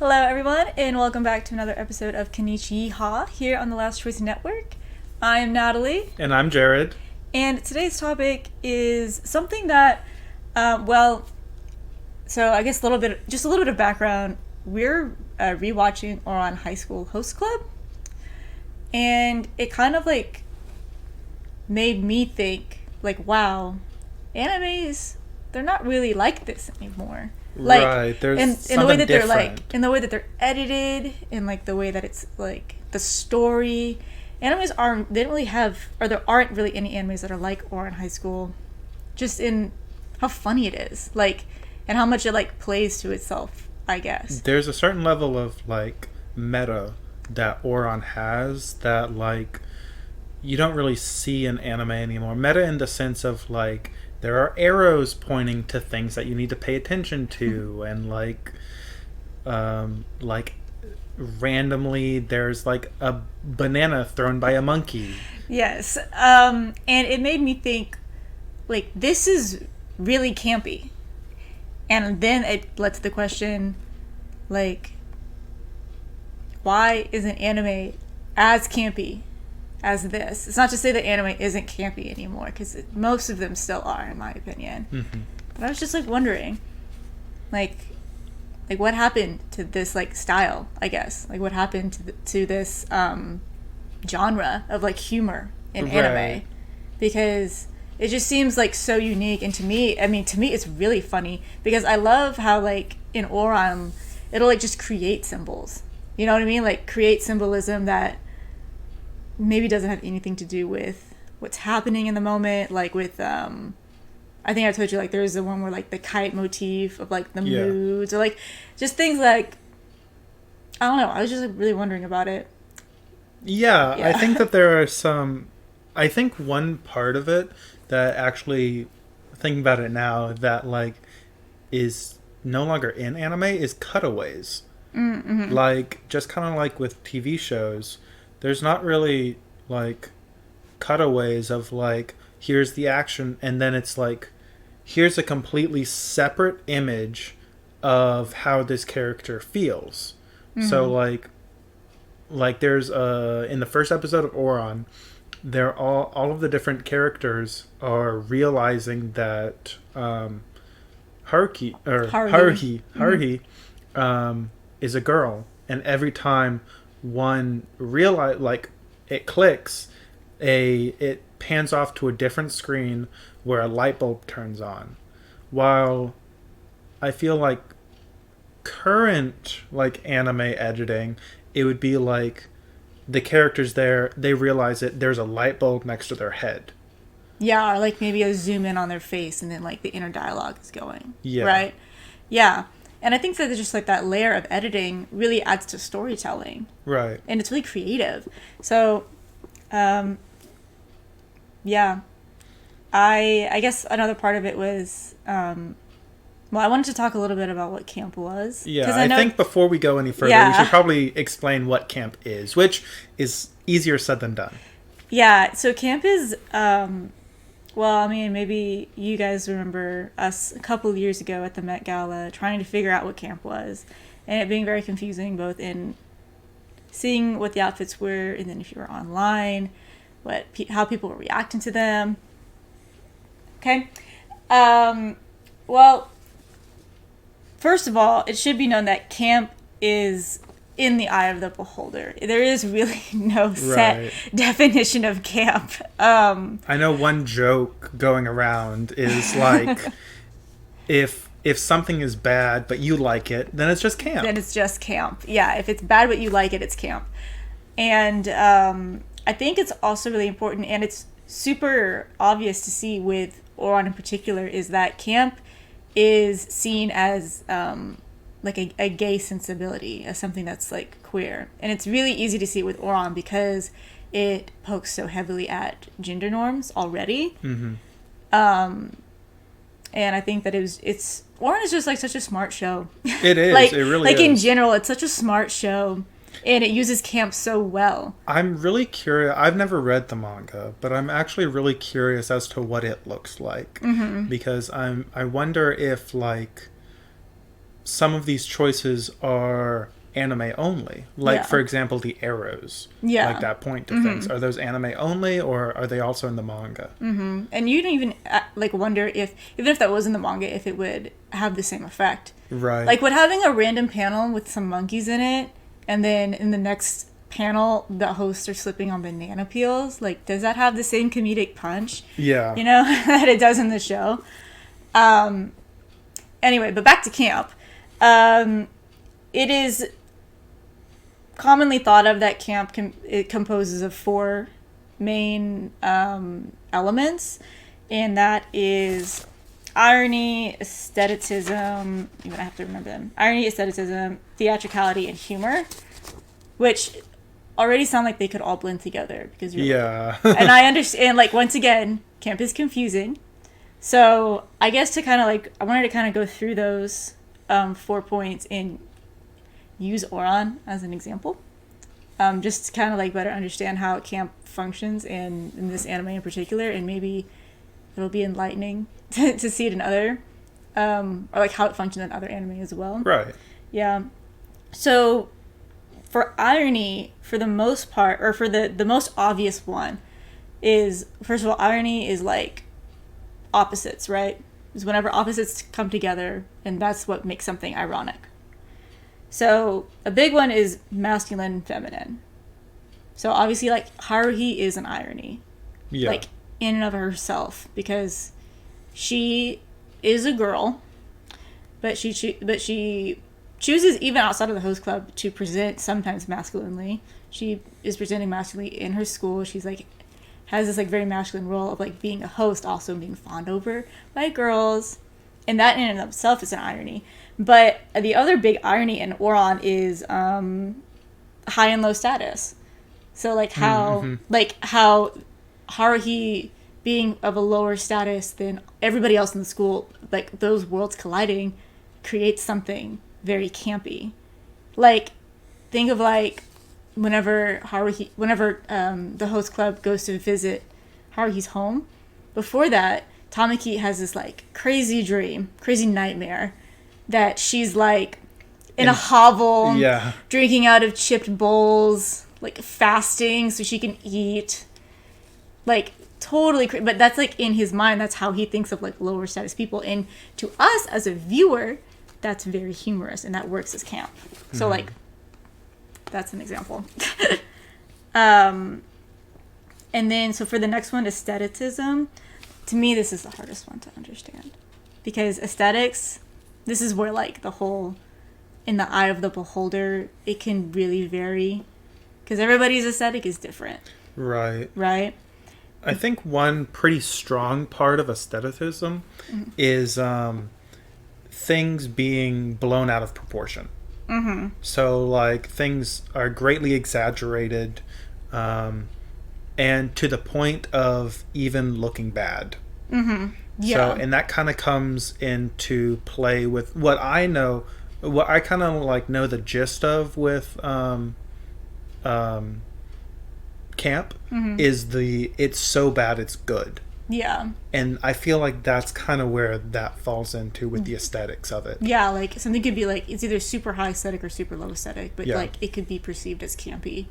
Hello, everyone, and welcome back to another episode of Konich-Yeehaw here on the Last Choice Network. I'm Natalie. And I'm Jared. And today's topic is something that, so I guess just a little bit of background. We're rewatching Ouran High School Host Club, and it kind of made me think, wow, animes, they're not really like this anymore. Right, there's in the way that different. in the way that they're edited, in the way that it's the story. Animes they don't really have, or there aren't really any animes that are like Ouran High School, just in how funny it is, and how much it plays to itself, I guess. There's a certain level of meta that Ouran has that you don't really see in anime anymore. Meta in the sense of there are arrows pointing to things that you need to pay attention to, and randomly there's a banana thrown by a monkey. Yes, and it made me think this is really campy, and then it led to the question why isn't anime as campy as this? It's not to say that anime isn't campy anymore, because most of them still are, in my opinion. Mm-hmm. But I was just wondering, what happened to this style? I guess what happened to this genre of humor in anime? Because it just seems so unique, and to me it's really funny, because I love how in Ouran it'll just create symbols. You know what I mean? Create symbolism that maybe doesn't have anything to do with what's happening in the moment. With I think I told you there's the one where the kite motif of the moods, or just things I don't know. I was just really wondering about it. Yeah, I think that there are some. I think one part of it that actually, thinking about it now, that is no longer in anime is cutaways. Mm-hmm. Just kind of with TV shows, there's not really cutaways of here's the action, and then it's here's a completely separate image of how this character feels. Mm-hmm. So there's in the first episode of Ouran, they're all of the different characters are realizing that Haruhi is a girl, and every time one realize it clicks, it pans off to a different screen where a light bulb turns on. While I feel current anime editing, it would be the characters there, they realize it, there's a light bulb next to their head. Yeah, or maybe a zoom in on their face, and then the inner dialogue is going. Yeah. Right? Yeah. And I think that just that layer of editing really adds to storytelling. Right. And it's really creative. So, yeah. I guess another part of it was, I wanted to talk a little bit about what camp was. Yeah, I think before we go any further, we should probably explain what camp is, which is easier said than done. Yeah, so camp is, maybe you guys remember us a couple of years ago at the Met Gala trying to figure out what camp was, and it being very confusing, both in seeing what the outfits were, and then if you were online, how people were reacting to them. Okay. First of all, it should be known that camp is in the eye of the beholder. There is really no set definition of camp. I know one joke going around is if something is bad but you like it, then it's just camp. Then it's just camp. Yeah, if it's bad but you like it, it's camp. And I think it's also really important, and it's super obvious to see with Ouran in particular, is that camp is seen as a gay sensibility, as something that's queer, and it's really easy to see it with Ouran because it pokes so heavily at gender norms already. Mm-hmm. And I think that Ouran is just such a smart show. It is. It really is. In general, it's such a smart show, and it uses camp so well. I'm really curious. I've never read the manga, but I'm actually really curious as to what it looks like. Mm-hmm. Because I wonder if some of these choices are anime only. Like, Yeah. for example, the arrows. Yeah. Like that point of things. Are those anime only, or are they also in the manga? Mm-hmm. And you don't even like wonder if, even if that was in the manga, if it would have the same effect. Right. Like, would having a random panel with some monkeys in it, and then in the next panel the hosts are slipping on banana peels, like, does that have the same comedic punch? Yeah. You know, that it does in the show. Anyway, but back to camp. It is commonly thought of that camp it composes of 4 main elements, and that is irony, aestheticism. You're gonna have to remember them: irony, aestheticism, theatricality, and humor, which already sound like they could all blend together because you're and I understand, like, once again, camp is confusing. So I guess to kind of like, I wanted to kind of go through those 4 points and use Oran as an example, just to kind of like better understand how camp functions in this anime in particular, and maybe it'll be enlightening to see it in other, or like how it functions in other anime as well. Right. Yeah. So for irony, for the most part, or for the most obvious one, is, first of all, irony is like opposites, right? Is whenever opposites come together, and that's what makes something ironic. So a big one is masculine and feminine. So obviously, like, Haruhi is an irony, like, in and of herself, because she is a girl, but she chooses, even outside of the host club, to present sometimes masculinely. She is presenting masculinely in her school. She's like, has this like very masculine role of like being a host, also being fawned over by girls, and that in and of itself is an irony. But the other big irony in Oran is high and low status. So like how how Haruhi being of a lower status than everybody else in the school, like those worlds colliding, creates something very campy. Like, think of like whenever the host club goes to visit Haruhi's home. Before that, Tamaki has this like crazy dream, crazy nightmare, that she's like in a hovel, drinking out of chipped bowls, like fasting so she can eat, like totally but that's like in his mind, that's how he thinks of like lower status people, and to us as a viewer, that's very humorous, and that works as camp. So like, that's an example. And then, so for the next one, aestheticism, to me, this is the hardest one to understand, because aesthetics, this is where like the whole, in the eye of the beholder, it can really vary, because everybody's aesthetic is different. Right. I think one pretty strong part of aestheticism is things being blown out of proportion. So like things are greatly exaggerated, and to the point of even looking bad. So, and that kind of comes into play with what I know, what I kind of like know the gist of with camp is it's so bad it's good. And I feel like that's kind of where that falls into with the aesthetics of it. Like something could be like, it's either super high aesthetic or super low aesthetic, but like it could be perceived as campy,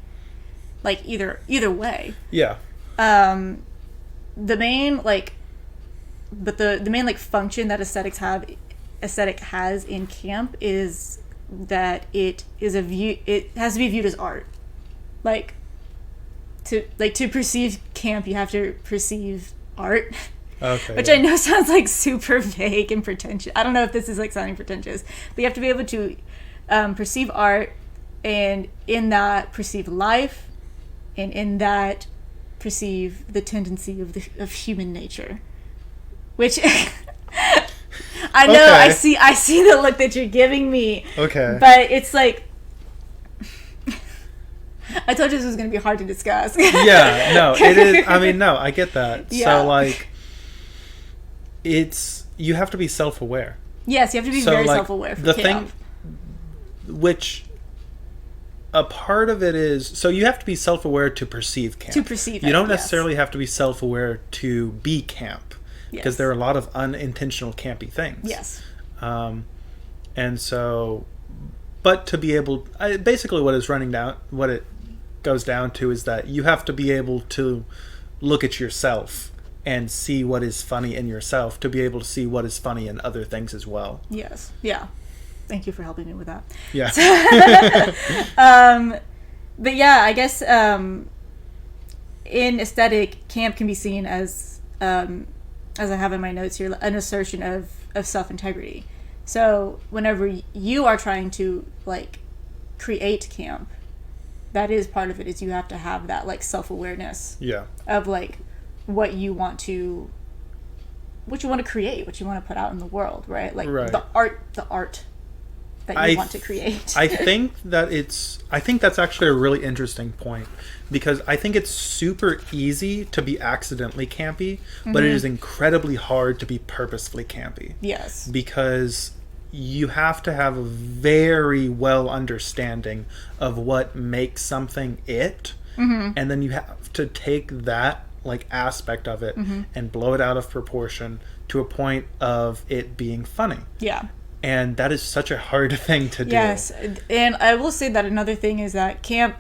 like either way. The main like, but the main like function that aesthetic has in camp is that it has to be viewed as art. Like to perceive camp, you have to perceive art. Which I know sounds like super vague and pretentious. I don't know if this is like sounding pretentious, but you have to be able to perceive art, and in that perceive life, and in that perceive the tendency of human nature, which I know I see the look that you're giving me. But it's like, I told you this was going to be hard to discuss. It is. I mean, no, I get that. So like, you have to be self-aware. Yes, you have to be very like, self-aware for the camp. Thing, which a part of it is, so you have to be self-aware to perceive camp. You don't necessarily have to be self-aware to be camp, because there are a lot of unintentional campy things. And so but to be able, basically what it goes down to is that you have to be able to look at yourself and see what is funny in yourself to be able to see what is funny in other things as well. Yes. Yeah. Thank you for helping me with that. Yeah. But yeah, I guess in aesthetic, camp can be seen as I have in my notes here, an assertion of self-integrity. So whenever you are trying to like create camp, that is part of it, is you have to have that like self-awareness of like what you want to create, what you want to put out in the world, right? Like the art that you want to create. I think that's actually a really interesting point, because I think it's super easy to be accidentally campy, but it is incredibly hard to be purposefully campy. Yes. Because you have to have a very well understanding of what makes something it, and then you have to take that like aspect of it and blow it out of proportion to a point of it being funny. Yeah. And that is such a hard thing to do. Yes. And I will say that another thing is that camp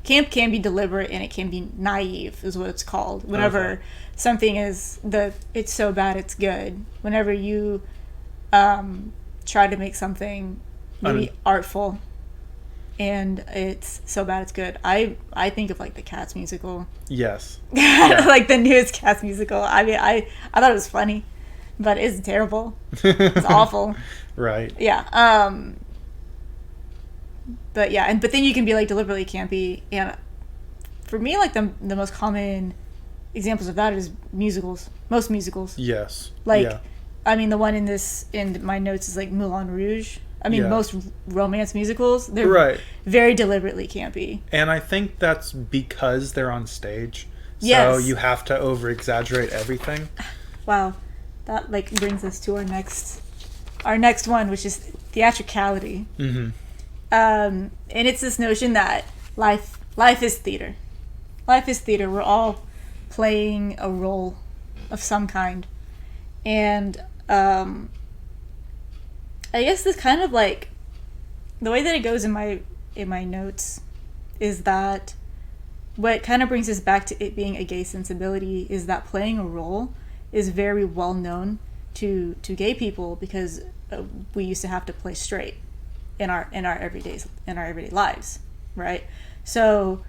can be deliberate and it can be naive, is what it's called. Whenever something is it's so bad it's good. Whenever you try to make something maybe artful and it's so bad it's good. I think of like the Cats musical. Yes. Like the newest Cats musical. I mean, I thought it was funny, but it's terrible. It's awful. Right. Yeah. But yeah, but then you can be like deliberately campy, and for me, like the most common examples of that is musicals. Most musicals. Yes. Like, I mean, the one in my notes is like Moulin Rouge. I mean, most romance musicals, they're very deliberately campy. And I think that's because they're on stage. Yes. So you have to over-exaggerate everything. Wow. That like brings us to our next one, which is theatricality. Mm-hmm. And it's this notion that life is theater. Life is theater. We're all playing a role of some kind. And I guess this kind of like the way that it goes in my notes is that what kind of brings us back to it being a gay sensibility is that playing a role is very well known to gay people, because we used to have to play straight in our everyday lives, right? So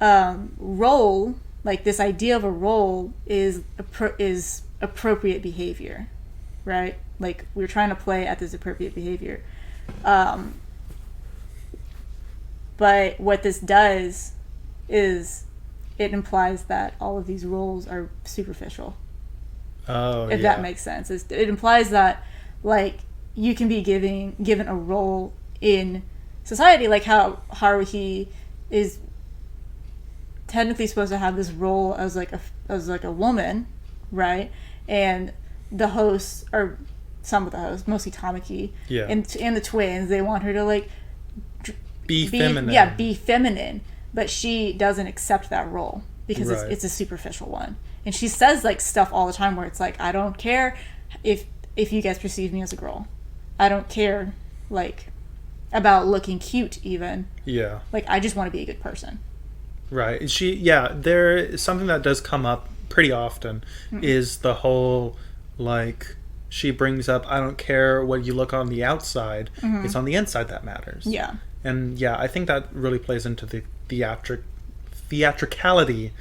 role, like this idea of a role is appropriate behavior, right? Like we're trying to play at this appropriate behavior. But what this does is it implies that all of these roles are superficial. If that makes sense. It implies that like you can be given a role in society, like how Haruhi is technically supposed to have this role as like a woman, right? And the hosts, or some of the hosts, mostly Tamaki, and the twins, they want her to like be feminine. Yeah, be feminine, but she doesn't accept that role because it's a superficial one. And she says like stuff all the time where it's like, I don't care if you guys perceive me as a girl. I don't care like about looking cute even. Yeah. Like I just want to be a good person. Right. There is something that does come up pretty often is the whole like she brings up, I don't care what you look on the outside, it's on the inside that matters. Yeah. And I think that really plays into the theatricality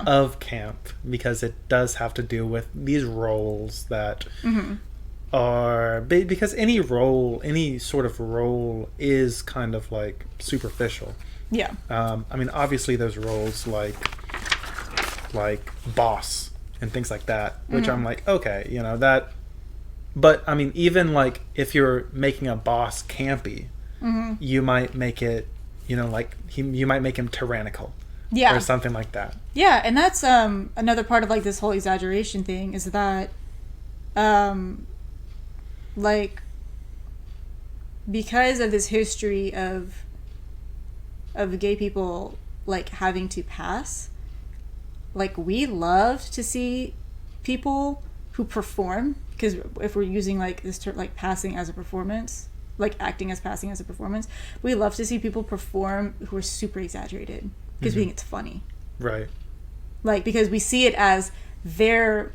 of camp, because it does have to do with these roles that are, because any sort of role is kind of like superficial. Yeah. I mean, obviously there's roles like boss and things like that, which I'm like, okay, that, but I mean, even like if you're making a boss campy, you might make it, like you might make him tyrannical. Yeah. Or something like that. Yeah, and that's another part of like this whole exaggeration thing is that like because of this history of gay people like having to pass, like we love to see people who perform, because if we're using like this term like passing as a performance, like acting as passing as a performance. We love to see people perform who are super exaggerated because we think it's funny. Right. Like, because we see it as they're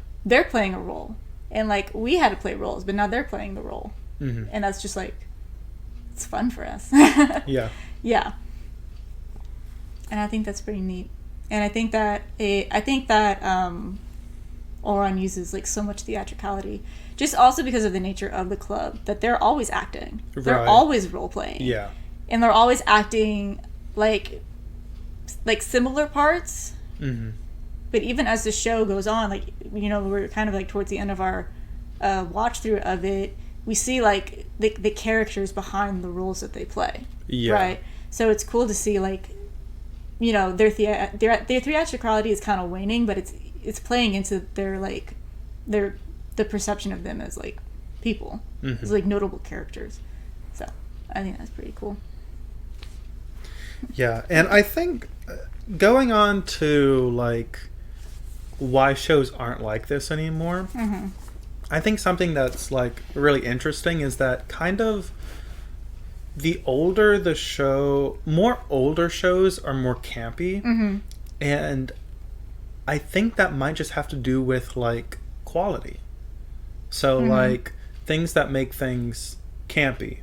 playing a role, and like we had to play roles, but now they're playing the role, and that's just like, it's fun for us. Yeah. Yeah. And I think that's pretty neat. And I think that Oron uses like so much theatricality, just also because of the nature of the club, that they're always acting. They're always role playing. Yeah. And they're always acting like similar parts. Mm-hmm. But even as the show goes on, like, you know, we're kind of like towards the end of our watch through of it, we see like the characters behind the roles that they play. Yeah. Right. So it's cool to see, like, you know, their theatricality is kind of waning, but it's playing into the perception of them as like people, as like notable characters. So I think that's pretty cool. Yeah, and I think going on to like why shows aren't like this anymore, I think something that's like really interesting is that kind of the older the show, more older shows are more campy, and I think that might just have to do with like quality. So like things that make things campy,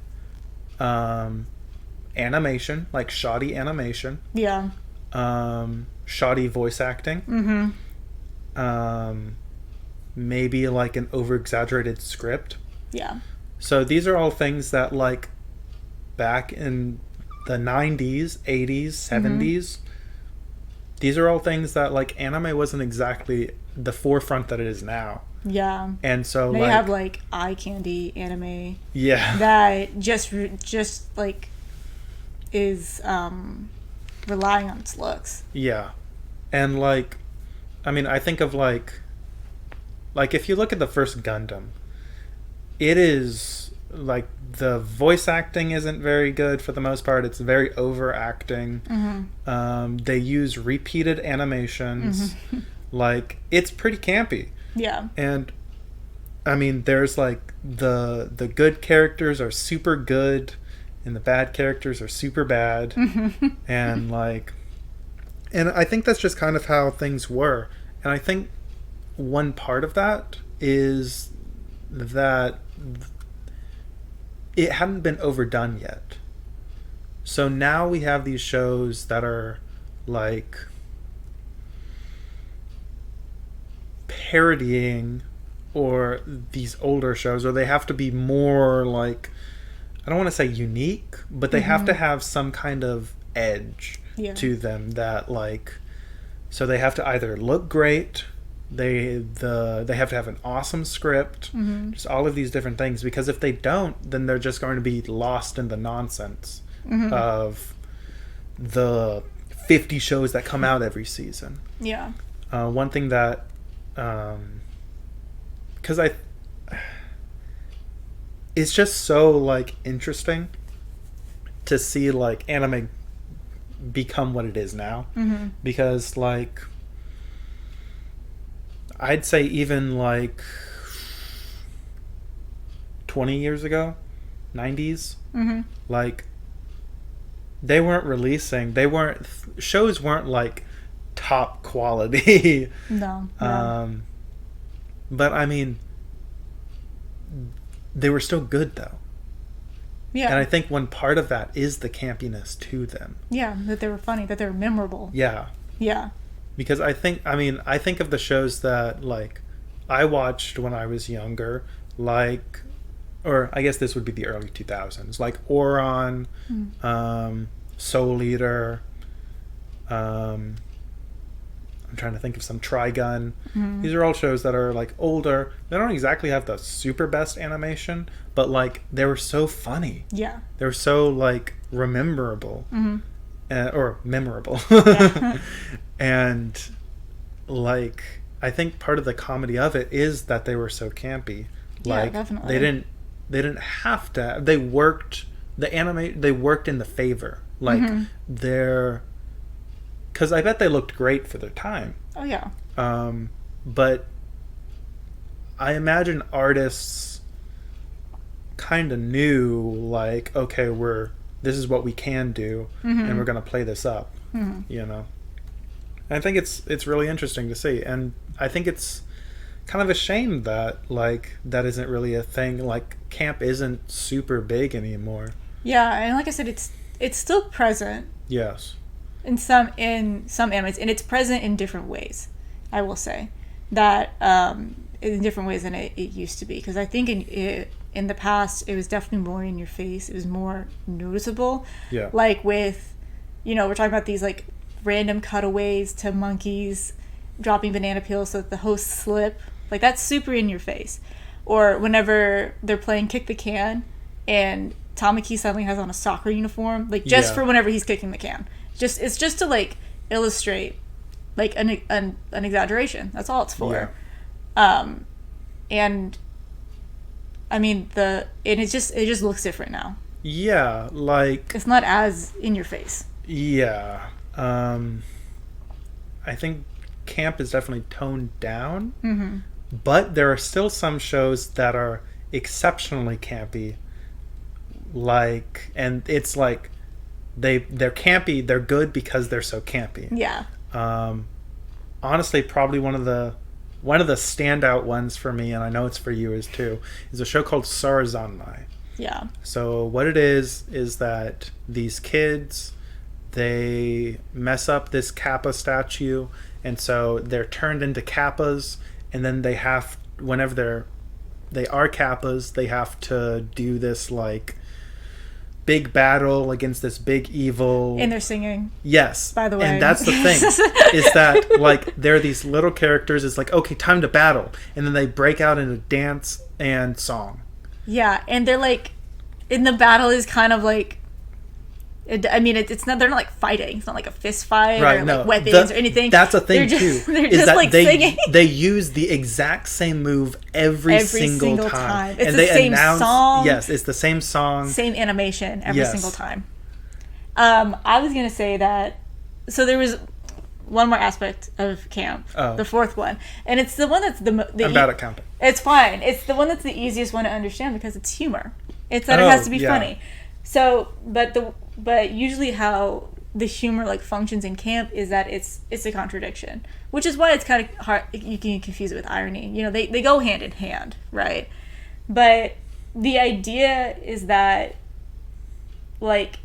animation, like shoddy animation, shoddy voice acting, maybe like an over-exaggerated script. Yeah. So these are all things that like back in the 90s, 80s, 70s, these are all things that like anime wasn't exactly the forefront that it is now. Yeah. And so they like, have like eye candy anime. Yeah. That just like is relying on its looks. Yeah. And like, I mean, I think of like if you look at the first Gundam, it is like the voice acting isn't very good for the most part. It's very overacting. They use repeated animations. Like, it's pretty campy. Yeah. And I mean, there's like the good characters are super good and the bad characters are super bad. And like, and I think that's just kind of how things were. And I think one part of that is that it hadn't been overdone yet. So now we have these shows that are like parodying or these older shows, or they have to be more like, I don't want to say unique, but they have to have some kind of edge to them that like, so they have to either look great, they have to have an awesome script, just all of these different things, because if they don't, then they're just going to be lost in the nonsense of the 50 shows that come out every season. Yeah. One thing that because it's just so like interesting to see like anime become what it is now, because like I'd say even like 20 years ago, 90s, like they weren't releasing, shows weren't like top quality. No. But I mean, they were still good though. Yeah. And I think one part of that is the campiness to them. Yeah, that they were funny, that they were memorable. Yeah. Yeah. Because I think of the shows that like I watched when I was younger, like, or I guess this would be the early 2000s, like Oron, Soul Eater, I'm trying to think of some, Trigun. These are all shows that are like older. They don't exactly have the super best animation, but like they were so funny. Yeah. They were so like rememberable. Or memorable. And like I think part of the comedy of it is that they were so campy. Like definitely. They didn't have to. They worked in the favor. Like because I bet they looked great for their time. Oh yeah. But I imagine artists kind of knew, like, okay, this is what we can do, and we're going to play this up, you know. And I think it's really interesting to see, and I think it's kind of a shame that, like, that isn't really a thing. Like, camp isn't super big anymore. Yeah, and like I said, it's still present. Yes. In some animes, and it's present in different ways. I will say that in different ways than it used to be, because I think in the past it was definitely more in your face. It was more noticeable. Yeah. Like with, we're talking about these like random cutaways to monkeys dropping banana peels so that the hosts slip. Like, that's super in your face. Or whenever they're playing kick the can and Tamaki suddenly has on a soccer uniform, like just for whenever he's kicking the can. It's just to like illustrate like an exaggeration. That's all it's for. Yeah. And I mean it just looks different now. Yeah, like it's not as in your face. Yeah. I think camp is definitely toned down. Mm-hmm. But there are still some shows that are exceptionally campy. Like, and it's like they're campy, they're good because they're so campy. Yeah. Honestly, probably one of the standout ones for me, and I know it's for you is too, is a show called Sarazanmai. Yeah. So what it is that these kids, they mess up this kappa statue, and so they're turned into kappas, and then they have, whenever they are kappas, they have to do this like big battle against this big evil. And they're singing. Yes. By the way. And that's the thing, is that like there are these little characters. It's like, okay, time to battle, and then they break out into dance and song. Yeah, and they're like, in the battle is kind of like, it's not. They're not like fighting. It's not like a fist fight or like weapons or anything. That's a thing too. They're just like singing. They use the exact same move every single time. It's the same song. Yes, it's the same song. Same animation every single time. I was gonna say that. So there was one more aspect of camp, the fourth one, and it's the one that's I'm bad at counting. It's fine. It's the one that's the easiest one to understand because it's humor. It's that it has to be funny. So, but usually how the humor like functions in camp is that it's a contradiction, which is why it's kind of hard. You can confuse it with irony. They go hand in hand, right? But the idea is that like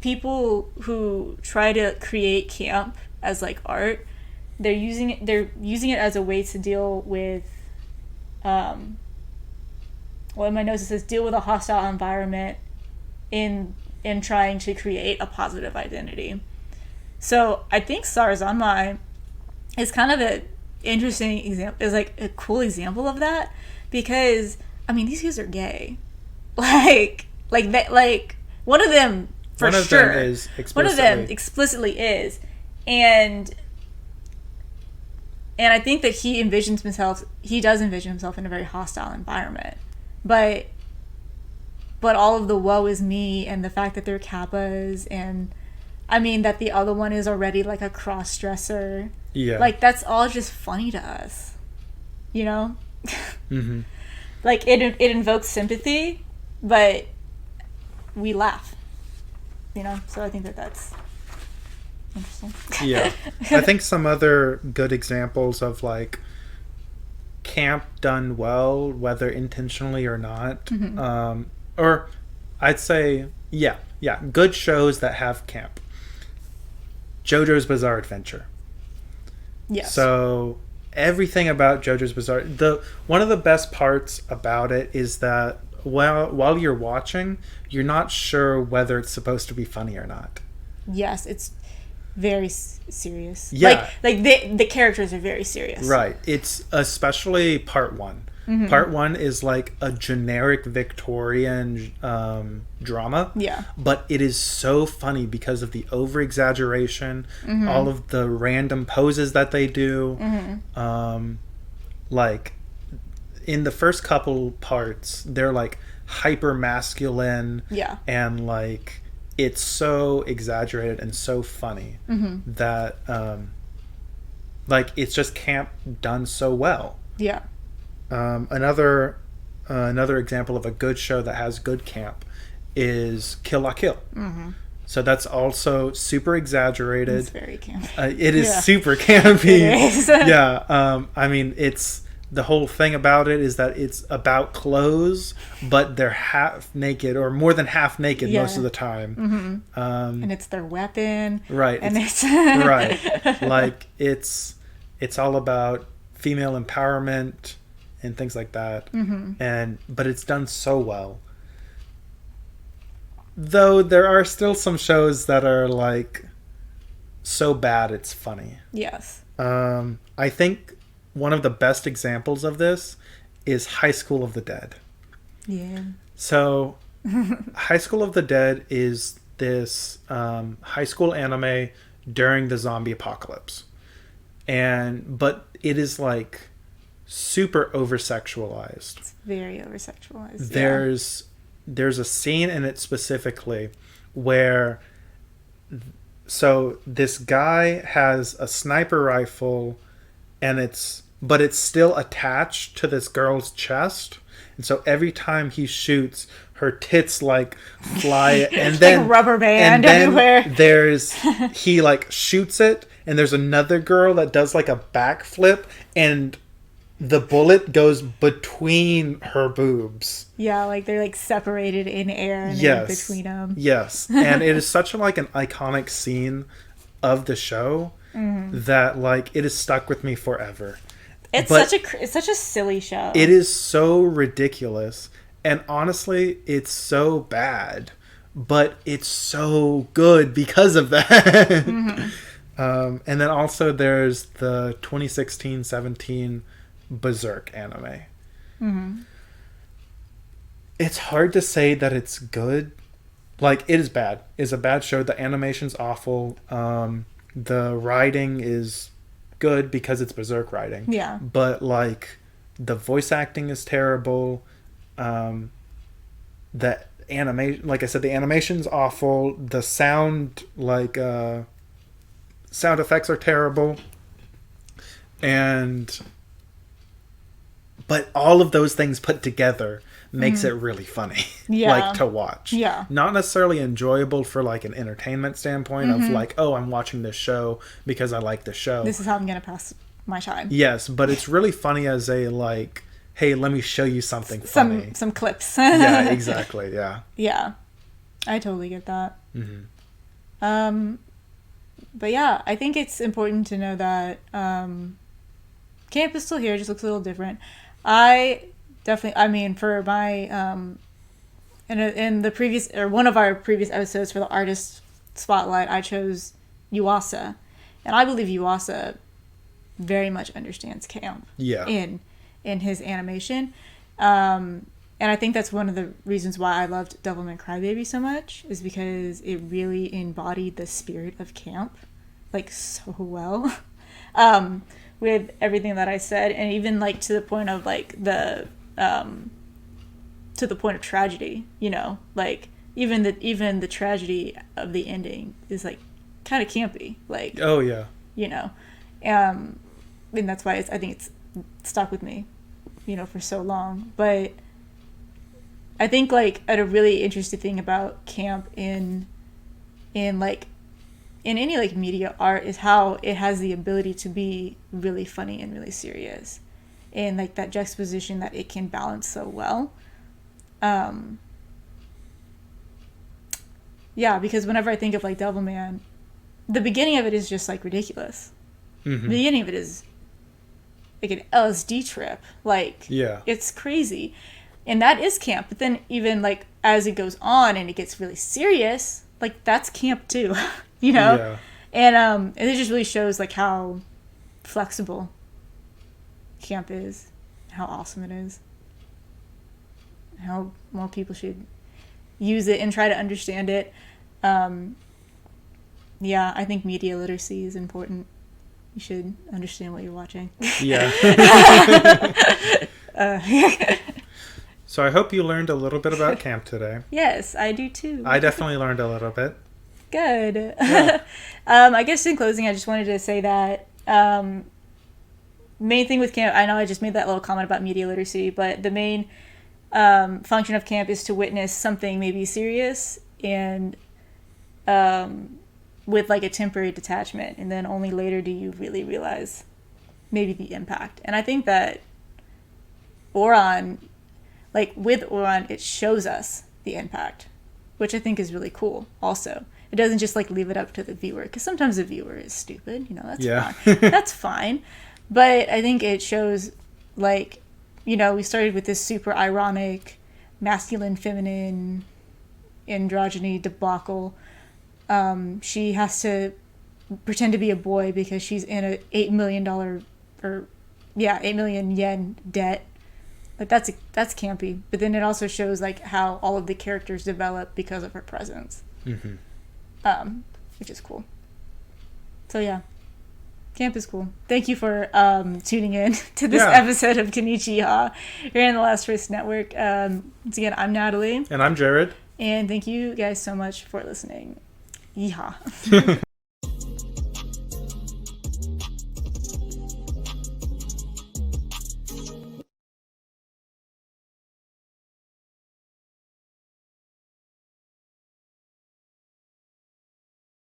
people who try to create camp as like art, they're using it as a way to deal with in my notes it says deal with a hostile environment in trying to create a positive identity. So I think Sarazanmai is kind of an interesting example, is like a cool example of that, because I mean these guys are gay, like that, like one of them for sure. One of them explicitly is, and I think that he does envision himself in a very hostile environment, but all of the woe is me and the fact that they're kappas, and I mean that the other one is already like a cross-dresser. Yeah. Like that's all just funny to us, Mm-hmm. Like it invokes sympathy, but we laugh, so I think that's interesting. Yeah. I think some other good examples of like camp done well, whether intentionally or not, mm-hmm. Or I'd say, good shows that have camp. JoJo's Bizarre Adventure. Yes. So everything about JoJo's Bizarre... one of the best parts about it is that while you're watching, you're not sure whether it's supposed to be funny or not. Yes, it's very serious. Yeah. Like the characters are very serious. Right. It's especially part one. Mm-hmm. Part one is like a generic Victorian drama. Yeah. But it is so funny because of the over-exaggeration, mm-hmm. all of the random poses that they do. Mm-hmm. Like, in the first couple parts, they're like hyper-masculine. Yeah. And like, it's so exaggerated and so funny, mm-hmm. that like, it's just camp done so well. Yeah. Another another example of a good show that has good camp is Kill La Kill. Mm-hmm. So that's also super exaggerated. It's very campy. It is super campy. It is. Yeah. I mean, it's the whole thing about it is that it's about clothes, but they're half naked or more than half naked most of the time. Mm-hmm. And it's their weapon. Right. And it's right. Like it's all about female empowerment and things like that. Mm-hmm. But it's done so well. Though there are still some shows that are like so bad it's funny. Yes. I think one of the best examples of this is High School of the Dead. Yeah. So High School of the Dead is this high school anime during the zombie apocalypse. But it is like super over-sexualized. It's very over-sexualized. There's a scene in it specifically where this guy has a sniper rifle but it's still attached to this girl's chest, and so every time he shoots, her tits like fly and then like rubber band everywhere. He like shoots it and there's another girl that does like a backflip and the bullet goes between her boobs. Yeah, like they're like separated in air and in between them. Yes, and it is such like an iconic scene of the show that like it is stuck with me forever. It's such a silly show. It is so ridiculous, and honestly, it's so bad, but it's so good because of that. Mm-hmm. And then also there's the 2016-17 Berserk anime. Mm-hmm. It's hard to say that it's good. Like, it is bad. It's a bad show. The animation's awful. The writing is good because it's Berserk writing. Yeah. But, like, the voice acting is terrible. The animation, like I said, the animation's awful. The sound, like, sound effects are terrible. But all of those things put together makes it really funny, like to watch. Yeah. Not necessarily enjoyable for like an entertainment standpoint of like, oh, I'm watching this show because I like the show. This is how I'm going to pass my time. Yes, but it's really funny as a like, hey, let me show you something funny. Some clips. Yeah, exactly. Yeah. Yeah. I totally get that. Mm-hmm. But yeah, I think it's important to know that camp is still here, just looks a little different. For my in the previous or one of our previous episodes for the artist spotlight, I chose Yuasa, and I believe Yuasa very much understands camp. Yeah. In his animation, and I think that's one of the reasons why I loved Devilman Crybaby so much, is because it really embodied the spirit of camp, like so well. With everything that I said, and even like to the point of like the tragedy, you know, like even the tragedy of the ending is like kind of campy, like, oh yeah, you know, and that's why I think it's stuck with me, you know, for so long. But I think like a really interesting thing about camp in any like media art is how it has the ability to be really funny and really serious, and like that juxtaposition that it can balance so well. Yeah, because whenever I think of like Devilman, the beginning of it is just like ridiculous. Mm-hmm. The beginning of it is like an LSD trip, like it's crazy, and that is camp. But then even like as it goes on and it gets really serious, like that's camp too. You know? Yeah. And it just really shows like how flexible camp is, how awesome it is, how more people should use it and try to understand it. Yeah, I think media literacy is important. You should understand what you're watching. Yeah. So I hope you learned a little bit about camp today. Yes, I do too. I definitely learned a little bit. Good. Yeah. I guess in closing, I just wanted to say that main thing with camp, I know I just made that little comment about media literacy, but the main function of camp is to witness something maybe serious and with like a temporary detachment, and then only later do you really realize maybe the impact. And I think that Oran, like with Oran, it shows us the impact, which I think is really cool also. It doesn't just like leave it up to the viewer, because sometimes the viewer is stupid, you know, that's fine. That's fine. But I think it shows, like, you know, we started with this super ironic masculine feminine androgyny debacle. She has to pretend to be a boy because she's in a $8 million or 8 million yen debt. Like that's campy. But then it also shows like how all of the characters develop because of her presence, which is cool. So yeah, camp is cool. Thank you for tuning in to this episode of Konich-Yeehaw here in the Last Race Network. Once again, I'm Natalie. And I'm Jared. And thank you guys so much for listening. Yeehaw.